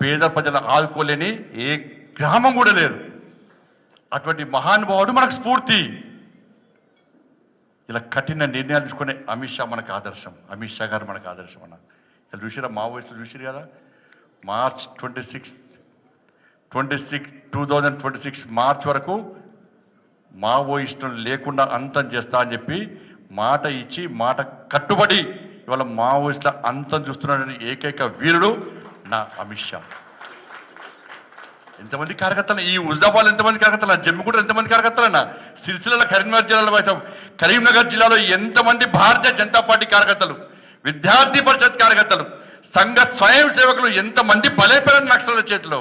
పేద ప్రజలు ఆదుకోలేని ఏ గ్రామం కూడా లేదు. అటువంటి మహానుభావుడు మనకు స్ఫూర్తి. ఇలా కఠిన నిర్ణయాలు తీసుకునే అమిత్ షా మనకు ఆదర్శం. అమిత్ షా గారు మనకు ఆదర్శం అన్న. ఇలా చూసిరా మావోయిస్టులు చూసిరు కదా, మార్చ్ 2026 మార్చ్ వరకు మావోయిస్టులు లేకుండా అంతం చేస్తా అని చెప్పి మాట ఇచ్చి మాట కట్టుబడి ఇవాళ మావోయిస్టుల అంతం చూస్తున్న ఏకైక వీరుడు నా అమిత్ షా. ఎంతమంది కార్యకర్తలు ఈ హుజాబాద్, ఎంతమంది కార్యకర్తలు జమ్మిగూడ, ఎంతమంది కార్యకర్తలన్నా సిరిసిల్ల, కరీంనగర్ జిల్లాలో ఎంతమంది భారతీయ జనతా పార్టీ కార్యకర్తలు, విద్యార్థి పరిషత్ కార్యకర్తలు, సంఘ స్వయం సేవకులు ఎంతమంది బలైపోయిన నక్సల చేతిలో.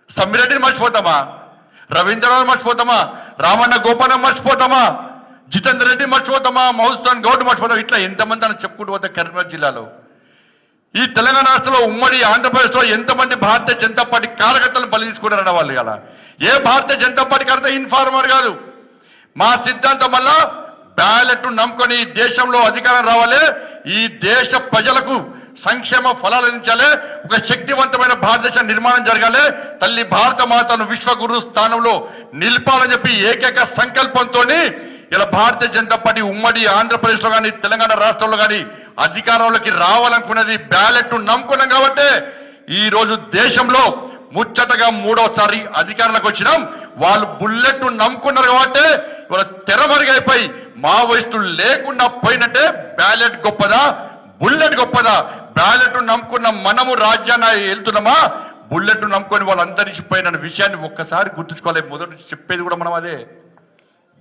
సమ్మిరెడ్డిని మర్చిపోతామా? రవీంద్రనాథ్ మర్చిపోతామా? రామన్న గోపాలం మర్చిపోతామా? జితేందర్ రెడ్డి మర్చిపోతామా? మహుస్తాన్ గౌడ్ మర్చిపోతామా? ఇట్లా ఎంతమంది అని చెప్పుకుంటూ పోతే కరీంనగర్ జిల్లాలో, ఈ తెలంగాణ రాష్ట్రంలో ఉమ్మడి ఆంధ్రప్రదేశ్లో ఎంతమంది భారతీయ జనతా పార్టీ కార్యకర్తలు బలి తీసుకున్నారన్న వాళ్ళు. ఇలా ఏ భారతీయ జనతా పార్టీ కార్యకర్త ఇన్ఫార్మర్ కాదు. మా సిద్ధాంతం వల్ల బ్యాలెట్ నమ్ముకొని దేశంలో అధికారం రావాలి, ఈ దేశ ప్రజలకు సంక్షేమ ఫలాలు అందించాలి, ఒక శక్తివంతమైన భారతదేశ నిర్మాణం జరగాలి, తల్లి భారత మాతను విశ్వగురు స్థానంలో నిలపాలని చెప్పి ఏకైక సంకల్పంతో ఇలా భారతీయ జనతా పార్టీ ఉమ్మడి ఆంధ్రప్రదేశ్లో కానీ తెలంగాణ రాష్ట్రంలో కానీ అధికారంలోకి రావాలనుకున్నది బ్యాలెట్ నమ్ముకున్నాం. కాబట్టి ఈ రోజు దేశంలో ముచ్చటగా 3వసారి అధికారంలోకి వచ్చినాం. వాళ్ళు బుల్లెట్ నమ్ముకున్నారు కాబట్టి ఇవాళ తెరమరుగైపోయి మావోయిస్టులు లేకుండా పోయినట్టే. బ్యాలెట్ గొప్పదా, బుల్లెట్ గొప్పదా? బ్యాలెట్ నమ్ముకున్న మనము రాజ్యాన్ని వెళ్తున్నామా, బుల్లెట్ నమ్ముకొని వాళ్ళు అంతరించిపోయిన విషయాన్ని ఒక్కసారి గుర్తుంచుకోవాలి. మొదటి చెప్పేది కూడా మనం అదే.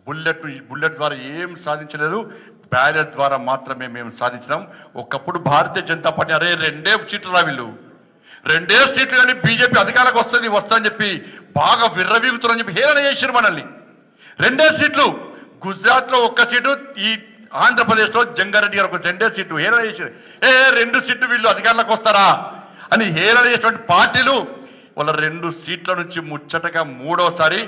బుల్లెట్ ద్వారా ఏం సాధించలేదు, బ్యాలెట్ ద్వారా మాత్రమే మేము సాధించినాం. ఒకప్పుడు భారతీయ జనతా పార్టీ అరే 2 సీట్లు రా, వీళ్ళు 2 సీట్లు కానీ బీజేపీ అధికారంలోకి వస్తుందని చెప్పి బాగా విర్రవీగుతున్నారని చెప్పి హేళన చేశారు మనల్ని. 2 సీట్లు, గుజరాత్ లో 1 సీటు, ఈ ఆంధ్రప్రదేశ్ లో జంగారెడ్డి గారు 2 సీట్లు హేళన చేశారు. 2 సీట్లు వీళ్ళు అధికారంలోకి వస్తారా అని హేళన చేసినటువంటి పార్టీలు వాళ్ళ 2 సీట్ల నుంచి ముచ్చటగా 3వసారి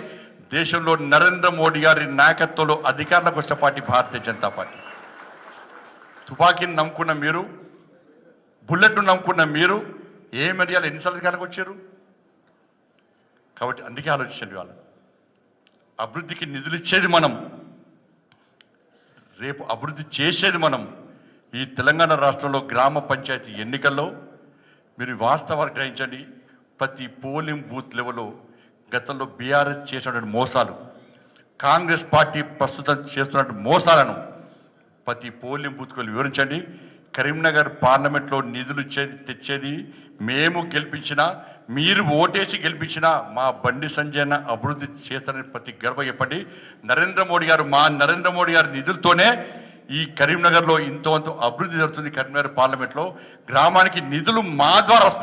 దేశంలో నరేంద్ర మోడీ గారి నాయకత్వంలో అధికారంలోకి వచ్చిన పార్టీ భారతీయ జనతా పార్టీ. తుపాకీని నమ్ముకున్న మీరు, బుల్లెట్ను నమ్ముకున్న మీరు ఏ మీడియాలో ఎన్నిసార్లు అధికారంలోకి వచ్చారు? కాబట్టి అందుకే ఆలోచించండి. వాళ్ళు అభివృద్ధికి నిధులు ఇచ్చేది మనం, రేపు అభివృద్ధి చేసేది మనం. ఈ తెలంగాణ రాష్ట్రంలో గ్రామ పంచాయతీ ఎన్నికల్లో మీరు వాస్తవాలు గ్రహించండి. ప్రతి పోలింగ్ బూత్ లెవెల్లో గతంలో బీఆర్ఎస్ చేసినటువంటి మోసాలు, కాంగ్రెస్ పార్టీ ప్రస్తుతం చేస్తున్నటువంటి మోసాలను ప్రతి పోలింగ్ బూత్కు వివరించండి. కరీంనగర్ పార్లమెంట్లో నిధులు తెచ్చేది మేము గెలిపించినా, మీరు ఓటేసి గెలిపించినా మా బండి సంజయ్ అభివృద్ధి చేస్తారని ప్రతి గర్వ చెప్పండి. నరేంద్ర మోడీ గారి నిధులతోనే ఈ కరీంనగర్లో ఇంతవంత అభివృద్ధి జరుగుతుంది. కరీంనగర్ పార్లమెంట్లో గ్రామానికి నిధులు మా ద్వారా వస్తాయి.